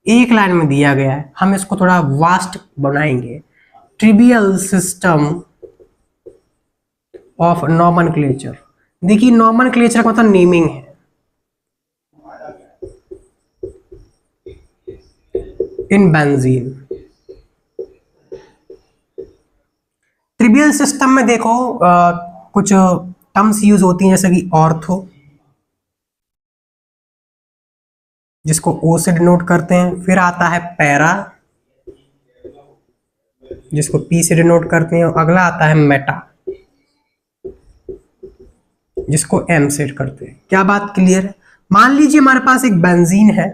एक लाइन में दिया गया है, हम इसको थोड़ा वास्ट बनाएंगे। Trivial system of nomenclature. देखिए नोमेनक्लेचर का मतलब नेमिंग है। इन बेंजीन ट्रिवियल सिस्टम में देखो कुछ टर्म्स यूज होती हैं, जैसे कि ऑर्थो, जिसको ओ से डिनोट करते हैं, फिर आता है पैरा, जिसको पी से डिनोट करते हैं, और अगला आता है मेटा, जिसको एम से करते हैं। क्या बात क्लियर है? मान लीजिए हमारे पास एक बेंजीन है,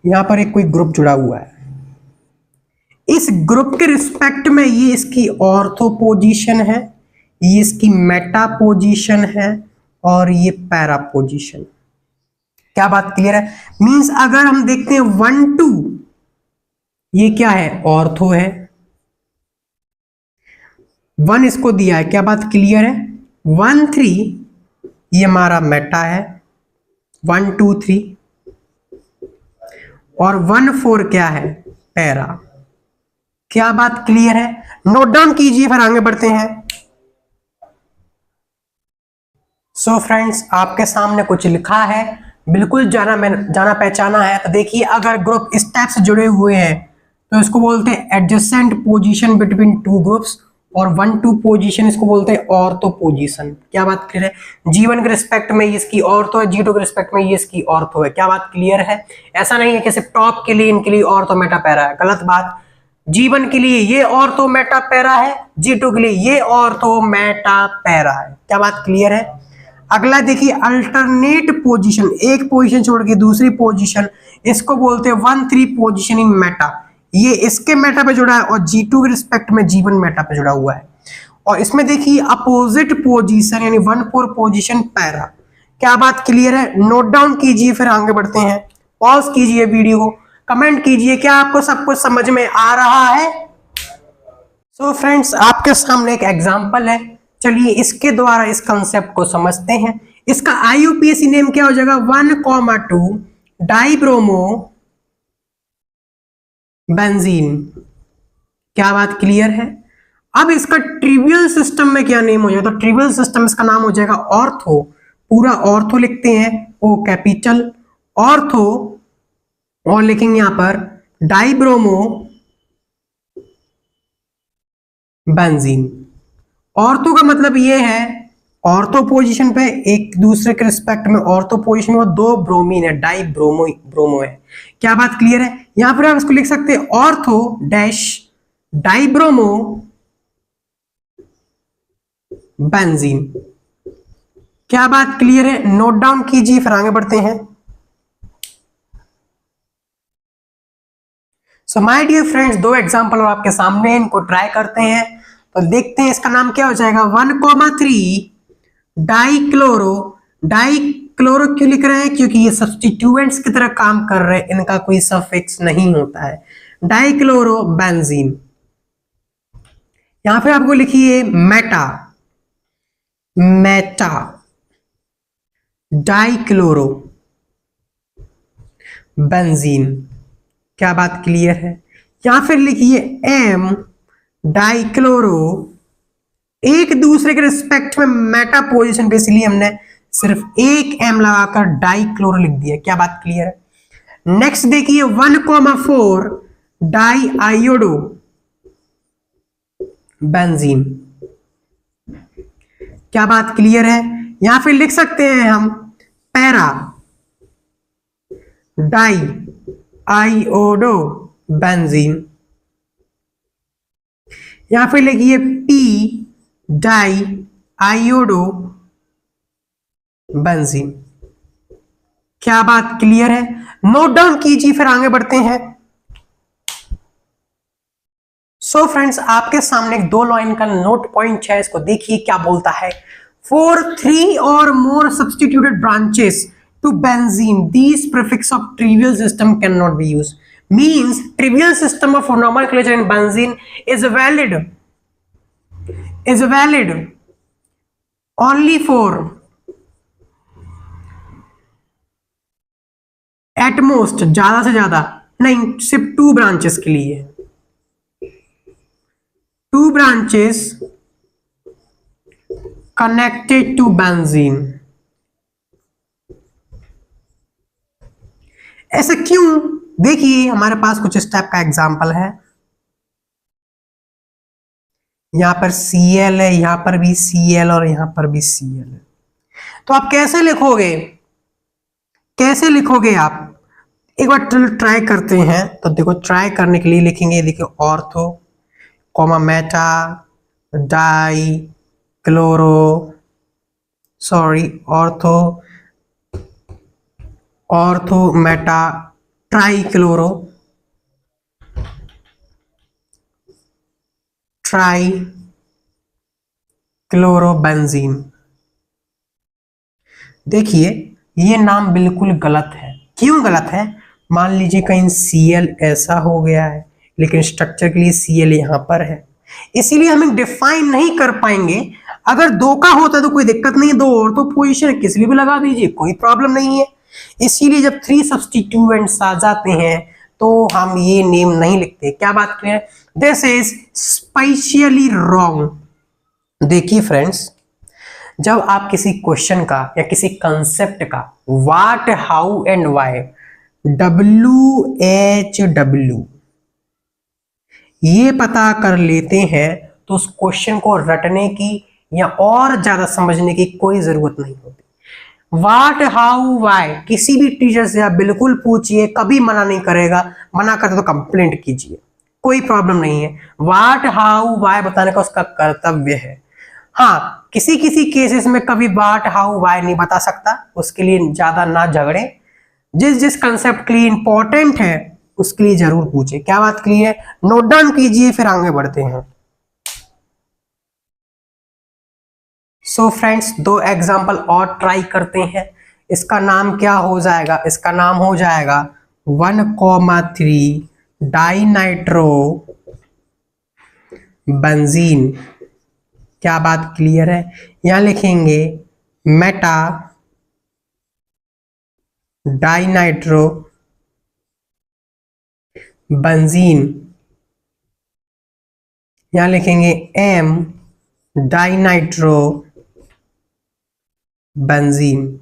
यहां पर एक कोई ग्रुप जुड़ा हुआ है, इस ग्रुप के रिस्पेक्ट में ये इसकी ऑर्थो पोजीशन है, ये इसकी मेटा पोजीशन है, और ये पैरा पोजीशन। क्या बात क्लियर है? मींस अगर हम देखते हैं 1 2, ये क्या है? ऑर्थो है। 1 इसको दिया है, क्या बात क्लियर है? 1 3 ये हमारा मेटा है, 1 2 3, और 1 4 क्या है? पैरा। क्या बात क्लियर है? नोट डाउन कीजिए, फिर आगे बढ़ते हैं। सो फ्रेंड्स, आपके सामने कुछ लिखा है, बिल्कुल जाना पहचाना है। तो देखिए अगर ग्रुप इस टाइप से जुड़े हुए हैं तो इसको बोलते हैं adjacent position between two groups, और 1-2 पोजीशन इसको बोलते हैं ऑर्थो पोजीशन। क्या बात क्लियर है? G1 के रिस्पेक्ट में ये इसकी ऑर्थो है, G2 के रिस्पेक्ट में ये इसकी ऑर्थो है। क्या बात क्लियर है? ऐसा नहीं है कि सिर्फ टॉप के लिए इनके लिए ऑर्थो मेटा पैरा है, गलत बात। G1 के लिए ये ऑर्थो मेटा पैरा है, G2 के लिए ये ऑर्थो मेटा पैरा है। क्या बात क्लियर है? अगला देखिए अल्टरनेट पोजीशन, एक पोजीशन छोड़ के दूसरी पोजीशन, इसको बोलते हैं 1-3 पोजीशन इन मेटा। ये इसके मेटा पे जुड़ा है और G2 के रिस्पेक्ट में G1 मेटा पे जुड़ा हुआ है। और इसमें देखिए अपोजिट पोजीशन यानी 1-4 पोजीशन पैरा। क्या बात क्लियर है? नोट डाउन कीजिए, फिर आगे बढ़ते हैं। पॉज कीजिए वीडियो को, कमेंट कीजिए क्या आपको सब कुछ समझ में आ रहा है। सो फ्रेंड्स, आपके सामने एक एग्जांपल है, चलिए इसके द्वारा इस कंसेप्ट को समझते हैं। इसका IUPAC नेम क्या हो जाएगा? 1,2 डाइब्रोमो बेंजीन। क्या बात क्लियर है? अब इसका ट्रिवियल सिस्टम में क्या नेम हो जाएगा? तो ट्रिवियल सिस्टम इसका नाम हो जाएगा ऑर्थो। पूरा ऑर्थो लिखते हैं, ओ कैपिटल ऑर्थो, और लिखेंगे यहां पर डाइब्रोमो बेंजीन। ऑर्थो का मतलब ये है ऑर्थो पोजीशन पे एक दूसरे के रिस्पेक्ट में ऑर्थो पोजीशन में 2 ब्रोमीन है, डाई ब्रोमो है। क्या बात क्लियर है? यहां पर आप इसको लिख सकते हैं ऑर्थो डैश डाइब्रोमो बेंजीन। क्या बात क्लियर है? नोट डाउन कीजिए, फिर आगे बढ़ते हैं। So my dear friends, 2 example और आपके सामने हैं, इनको ट्राई करते हैं। तो देखते हैं इसका नाम क्या हो जाएगा। 1,3 डाइक्लोरो क्यों लिख रहे हैं? क्योंकि ये सब्स्टिट्यूएंट्स की तरह काम कर रहे हैं, इनका कोई सफिक्स नहीं होता है। Dichloro benzene. यहां पे आपको लिखिए मेटा डाइक्लोरो बेंजीन। क्या बात क्लियर है? यहां फिर लिखिए एम डाइक्लोरो, एक दूसरे के रिस्पेक्ट में मेटा पोजीशन पे, इसलिए हमने सिर्फ एक एम लगाकर डाइक्लोरो लिख दिया। क्या बात क्लियर है? नेक्स्ट देखिए 1,4 डाई आयोडो बेंजीन। क्या बात क्लियर है? यहां फिर लिख सकते हैं हम पैरा डाई आयोडो बेंजीन। यहां फिर लिखिए पी डाई आयोडो बेंजीन। क्या बात क्लियर है? नोट डाउन कीजिए, फिर आगे बढ़ते हैं। सो फ्रेंड्स, आपके सामने एक 2 लाइन का नोट पॉइंट है, इसको देखिए क्या बोलता है। For 3 or more substituted branches to benzene, these prefix of trivial system cannot be used. Means trivial system of nomenclature in benzene is valid only for at most, ज्यादा से ज्यादा नहीं, सिर्फ 2 ब्रांचेस के लिए। 2 branches connected to benzene। ऐसा क्यों? देखिए हमारे पास कुछ इस टाइप का एग्जाम्पल है। यहां पर Cl है, यहां पर भी Cl और यहां पर भी Cl है। तो आप कैसे लिखोगे आप? एक बार ट्राई करते हैं। तो देखो, ट्राई करने के लिए लिखेंगे, देखिए ortho comma Meta die chloro, ortho Meta trichloro benzene. देखिए ये नाम बिल्कुल गलत है। क्यों गलत है? मान लीजिए कहीं Cl ऐसा हो गया है, लेकिन स्ट्रक्चर के लिए Cl यहां पर है, इसीलिए हम डिफाइन नहीं कर पाएंगे। अगर 2 का होता तो कोई दिक्कत नहीं है, 2 और तो पोजीशन किसी लिए भी लगा दीजिए, कोई प्रॉब्लम नहीं है। इसीलिए जब 3 सब्स्टिट्यूएंट्स आ जाते हैं तो हम ये नेम नहीं लिखते। क्या बात clear? This is specially wrong. देखिए फ्रेंड्स, जब आप किसी क्वेश्चन का या किसी कंसेप्ट का what, how and why, WHW ये पता कर लेते हैं तो उस क्वेश्चन को रटने की या और ज्यादा समझने की कोई जरूरत नहीं होती। वाट, हाउ, वाई किसी भी टीचर से आप बिल्कुल पूछिए, कभी मना नहीं करेगा। मना करते तो कंप्लेंट कीजिए, कोई प्रॉब्लम नहीं है। वाट, हाउ, वाई बताने का उसका कर्तव्य है। हाँ, किसी किसी केसेस में कभी वाट, हाउ, वाई नहीं बता सकता, उसके लिए ज्यादा ना झगड़े। जिस जिस कंसेप्ट के लिए इंपॉर्टेंट है उसके लिए जरूर पूछे। क्या बात क्लियर है? नोट डाउन कीजिए, फिर आगे बढ़ते हैं। सो फ्रेंड्स, दो एग्जाम्पल और ट्राई करते हैं। इसका नाम क्या हो जाएगा? इसका नाम हो जाएगा 1,3 डाइनाइट्रो बेंजीन। क्या बात क्लियर है? यहां लिखेंगे मेटा डाइनाइट्रो बेंजीन, यहां लिखेंगे एम डाइनाइट्रो बेंजीन।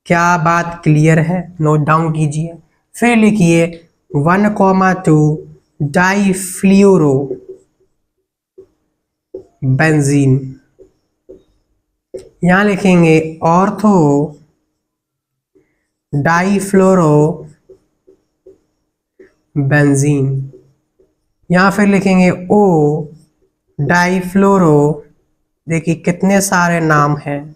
क्या बात क्लियर है? नोट डाउन कीजिए। फिर लिखिए 1,2 डाइफ्लूरो बेंजीन, यहां लिखेंगे ऑर्थो डाइफ्लोरो बेंजीन, यहां फिर लिखेंगे ओ डाइफ्लोरो। देखिए कितने सारे नाम हैं,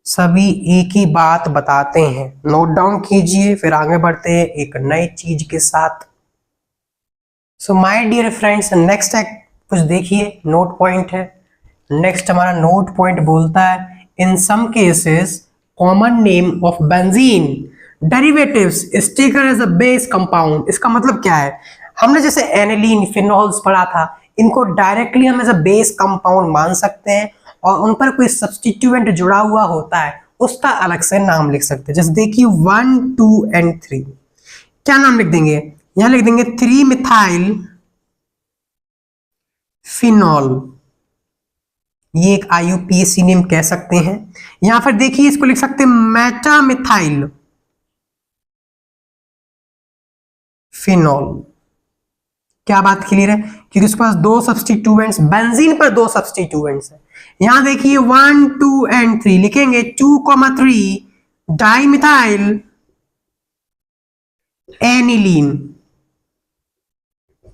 सभी एक ही बात बताते हैं। नोट डाउन कीजिए, फिर आगे बढ़ते हैं एक नई चीज के साथ। So my dear friends, next है कुछ देखिए, नोट पॉइंट है। नेक्स्ट हमारा नोट पॉइंट बोलता है in some cases common name of benzene derivatives is taken as a base compound. इसका मतलब क्या है? हमने जैसे एनिलीन, फिनोल्स पढ़ा था, इनको डायरेक्टली हम एज अ बेस कंपाउंड मान सकते हैं, और उन पर कोई सब्स्टिट्यूएंट जुड़ा हुआ होता है उसका अलग से नाम लिख सकते हैं। जैसे देखिए 1, 2 एंड 3, क्या नाम लिख देंगे? यहां लिख देंगे 3 मिथाइल फिनॉल, ये एक IUPAC नेम कह सकते हैं। यहां फिर देखिए इसको लिख सकते हैं मेटा मिथाइल फिनॉल। क्या बात क्लियर है? क्योंकि उसके पास दो सब्स्टिट्यूएंट्स, बेंजीन पर दो सब्स्टिट्यूएंट्स हैं। यहां देखिए 1, 2 एंड 3 लिखेंगे 2,3 डाइमिथाइल एनिलीन।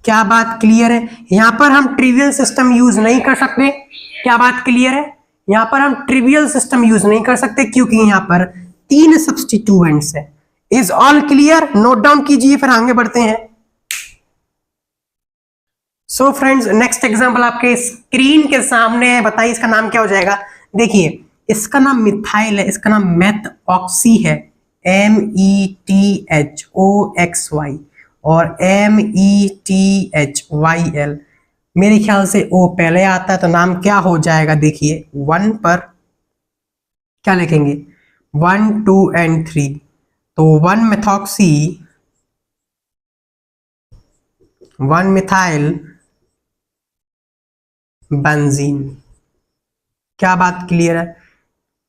क्या बात क्लियर है? यहां पर हम ट्रिवियल सिस्टम यूज नहीं कर सकते। क्या बात क्लियर है? यहां पर हम ट्रिवियल सिस्टम यूज नहीं कर सकते क्योंकि यहां पर 3 सब्स्टिट्यूएंट्स है। Is all clear? Note down कीजिए, फिर आगे बढ़ते हैं। सो फ्रेंड्स, नेक्स्ट एग्जांपल आपके स्क्रीन के सामने है। बताइए इसका नाम क्या हो जाएगा? देखिए इसका नाम मिथाइल है, इसका नाम मेथऑक्सी है, METHOXY, और METHYL। मेरे ख्याल से ओ पहले आता है तो नाम क्या हो जाएगा? देखिए 1 पर क्या लिखेंगे? 1, 2 एंड 3, तो 1 मेथॉक्सी, 1 मिथाइल बेंजीन। क्या बात क्लियर है?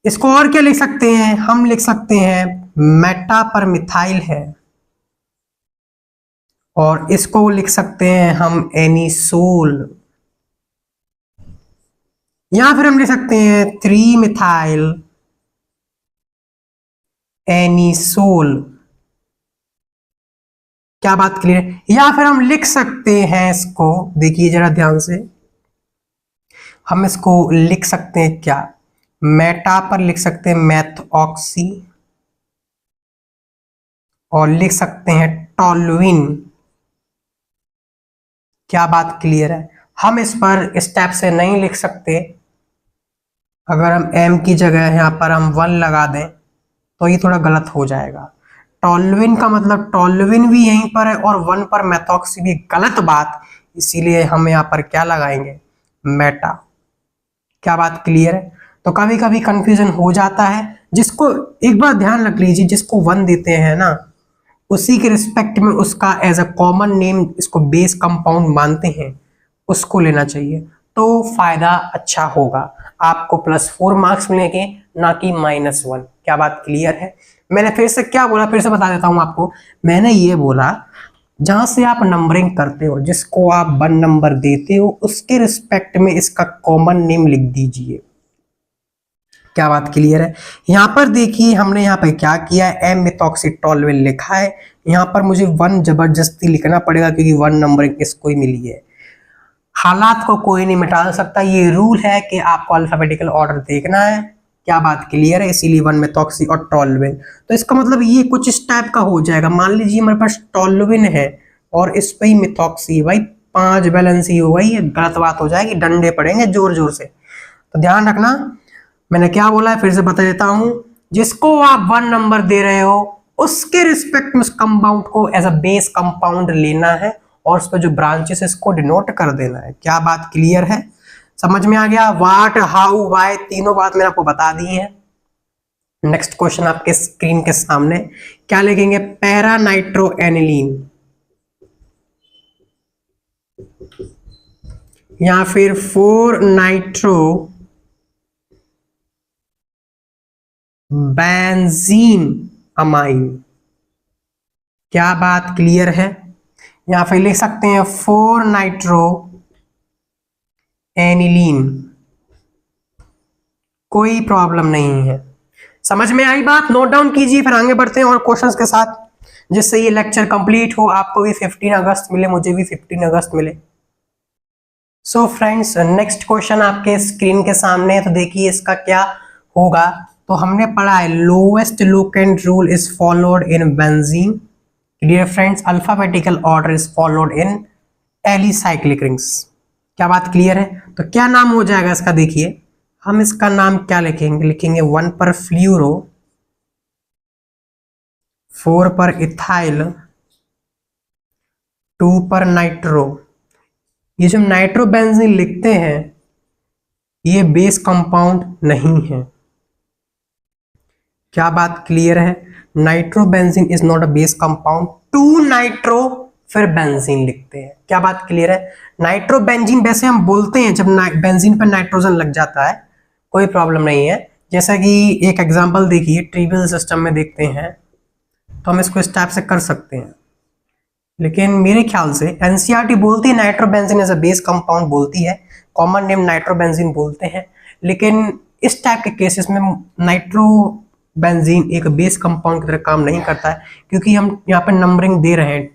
इसको और क्या लिख सकते हैं? हम लिख सकते हैं मेटा पर मिथाइल है, और इसको लिख सकते हैं हम एनिसोल। यहां फिर हम लिख सकते हैं 3 मिथाइल एनिसोल। क्या बात क्लियर है? या फिर हम लिख सकते हैं इसको, देखिए जरा ध्यान से, हम इसको लिख सकते हैं क्या? मेटा पर लिख सकते हैं मेथऑक्सी, और लिख सकते हैं टॉलुइन। क्या बात क्लियर है? हम इस पर स्टेप से नहीं लिख सकते। अगर हम एम की जगह यहाँ पर हम 1 लगा दें तो ये थोड़ा गलत हो जाएगा। टॉलुइन का मतलब टॉलुइन भी यहीं पर है और 1 पर मेथॉक्सी भी, गलत बात। इसीलिए हम यहाँ पर क्या लगाएंगे? मेटा। क्या बात क्लियर है? तो कभी कभी कंफ्यूजन हो जाता है। जिसको एक बार ध्यान रख लीजिए, जिसको 1 देते हैं ना, उसी के रिस्पेक्ट में उसका एज अ कॉमन नेम इसको बेस कंपाउंड मानते हैं, उसको लेना चाहिए, तो फायदा अच्छा होगा। आपको +4 मार्क्स मिलेंगे, ना कि -1। क्या बात क्लियर है? मैंने फिर से क्या बोला, फिर से बता देता हूं आपको। मैंने ये बोला जहां से आप नंबरिंग करते हो, जिसको आप 1 नंबर देते हो, उसके रिस्पेक्ट में इसका कॉमन नेम लिख दीजिए। क्या बात क्लियर है? यहाँ पर देखिए हमने यहाँ पे क्या किया है, एम मिथॉक्सीटोलुइन लिखा है। यहाँ पर मुझे 1 जबरदस्ती लिखना पड़ेगा क्योंकि 1 नंबरिंग इसको ही मिली है। हालात को कोई नहीं मिटा सकता, ये रूल है कि आपको अल्फाबेटिकल ऑर्डर देखना है। क्या बात क्लियर है? इसीलिए 1 मेथॉक्सी और टोलुइन। तो इसका मतलब ये कुछ इस टाइप का हो जाएगा। मान लीजिए हमारे पास टोलुइन है और इस पे ही मिथॉक्सी है, भाई 5 बैलेंस ही होगा, ये गलत बात हो जाएगी, डंडे पड़ेंगे जोर जोर से। तो ध्यान रखना, मैंने क्या बोला है फिर से बता देता हूं, जिसको आप 1 नंबर दे रहे हो उसके रिस्पेक्ट में उस कंपाउंड को एज अ बेस कंपाउंड लेना है और उस पर जो ब्रांचेस इसको डिनोट कर देना है। क्या बात क्लियर है? समझ में आ गया? व्हाट, हाउ, व्हाई, तीनों बात मैंने आपको बता दी है। नेक्स्ट क्वेश्चन आपके स्क्रीन के सामने, क्या लिखेंगे? पैरा नाइट्रो एनिलीन या फिर 4 नाइट्रो बेंजीन अमाइन। क्या बात क्लियर है? या फिर लिख सकते हैं 4 नाइट्रो एनिलीन, कोई प्रॉब्लम नहीं है। समझ में आई बात? नोट डाउन कीजिए, फिर आगे बढ़ते हैं और क्वेश्चंस के साथ, जिससे ये लेक्चर कंप्लीट हो, आपको भी 15 अगस्त मिले, मुझे भी 15 अगस्त मिले। सो फ्रेंड्स, नेक्स्ट क्वेश्चन आपके स्क्रीन के सामने है, तो देखिए इसका क्या होगा। तो हमने पढ़ा है lowest locant rule is followed in benzene. Dear friends, alphabetical order is followed in alicyclic rings. क्या बात क्लियर है? तो क्या नाम हो जाएगा इसका? देखिए हम इसका नाम क्या लिखेंगे? लिखेंगे 1 पर फ्लूरो, 4 पर इथाइल, 2 पर नाइट्रो। ये जो नाइट्रोबेंजीन लिखते हैं ये बेस कंपाउंड नहीं है। क्या बात क्लियर है? Nitrobenzene is not a base compound. 2 nitro फिर बेंजीन लिखते हैं। क्या बात क्लियर है? नाइट्रोबेंजीन वैसे हम बोलते हैं जब बेंजीन पर नाइट्रोजन लग जाता है, कोई प्रॉब्लम नहीं है। जैसा कि एक एग्जांपल देखिए, ट्रिवियल सिस्टम में देखते हैं तो हम इसको इस टाइप से कर सकते हैं, लेकिन मेरे ख्याल से एनसीईआरटी बोलती है nitrobenzene as a base compound बोलती है, कॉमन नेम नाइट्रोबेंजीन बोलते हैं। लेकिन इस टाइप के केसेस में नाइट्रोबेंजीन एक बेस कंपाउंड की तरह काम नहीं करता है, क्योंकि हम यहाँ पर नंबरिंग दे रहे हैं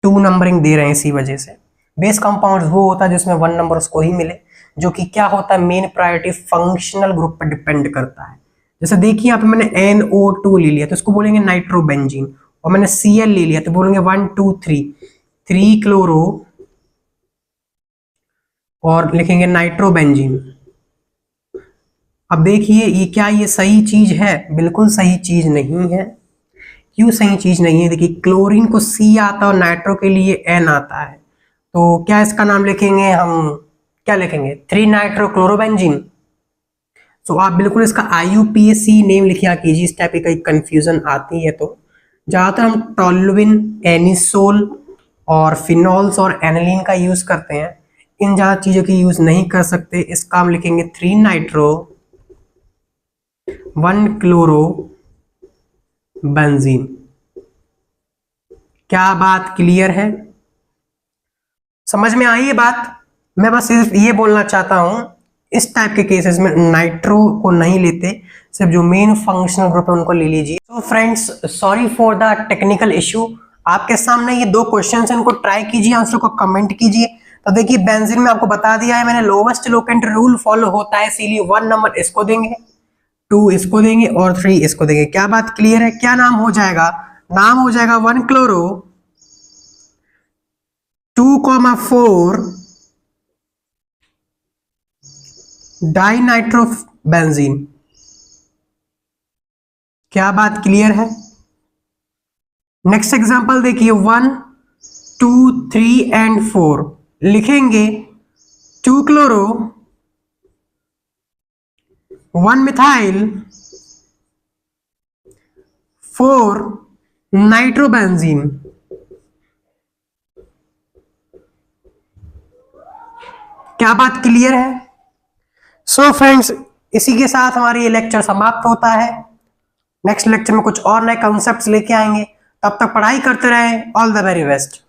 2 नंबरिंग दे रहे हैं। इसी वजह से बेस कंपाउंड वो होता है जिसमें 1 नंबर उसको ही मिले, जो कि क्या होता है, मेन प्रायोरिटी फंक्शनल ग्रुप पर डिपेंड करता है। जैसे देखिए यहाँ पे मैंने NO2 ले लिया तो इसको बोलेंगे नाइट्रोबेंजीन, और मैंने Cl ले लिया तो बोलेंगे 1 2 3 क्लोरो और लिखेंगे नाइट्रोबेंजीन। अब देखिए ये क्या, ये सही चीज है? बिल्कुल सही चीज नहीं है। क्यों सही चीज नहीं है? देखिए क्लोरीन को C आता है और नाइट्रो के लिए N आता है, तो क्या इसका नाम लिखेंगे हम? क्या लिखेंगे? 3 नाइट्रो क्लोरोबेंजीन। तो आप बिल्कुल इसका IUPAC नेम लिखा कीजिए, इस टाइप की कई कंफ्यूजन आती है। तो ज्यादातर हम टोलुइन, एनिसोल और फिनॉल्स और एनिलीन का यूज करते हैं, इन ज्यादा चीजों की यूज नहीं कर सकते। इसका हम लिखेंगे 3 नाइट्रो 1 क्लोरो बेंजीन। क्या बात क्लियर है? समझ में आई ये बात? मैं बस सिर्फ ये बोलना चाहता हूं, इस टाइप के केसेस में नाइट्रो को नहीं लेते, सिर्फ जो मेन फंक्शनल ग्रुप है उनको ले लीजिए। तो friends, sorry for the technical issue. आपके सामने ये 2 क्वेश्चन है, इनको ट्राई कीजिए, आंसर को कमेंट कीजिए। तो देखिए बेंजीन में आपको बता दिया है मैंने, लोवेस्ट लोकेंट रूल फॉलो होता है, इसीलिए 1 नंबर इसको देंगे, 2 इसको देंगे और 3 इसको देंगे। क्या बात क्लियर है? क्या नाम हो जाएगा? नाम हो जाएगा 1 क्लोरो 2,4 डाइनाइट्रोबेंजीन। क्या बात क्लियर है? नेक्स्ट एग्जांपल देखिए 1 2 3 एंड 4 लिखेंगे 2 क्लोरो 1 मिथाइल 4 नाइट्रोबेंजीन। क्या बात क्लियर है? सो फ्रेंड्स, इसी के साथ हमारी ये लेक्चर समाप्त होता है। नेक्स्ट लेक्चर में कुछ और नए कॉन्सेप्ट्स लेके आएंगे। तब तक पढ़ाई करते रहे। All the very best.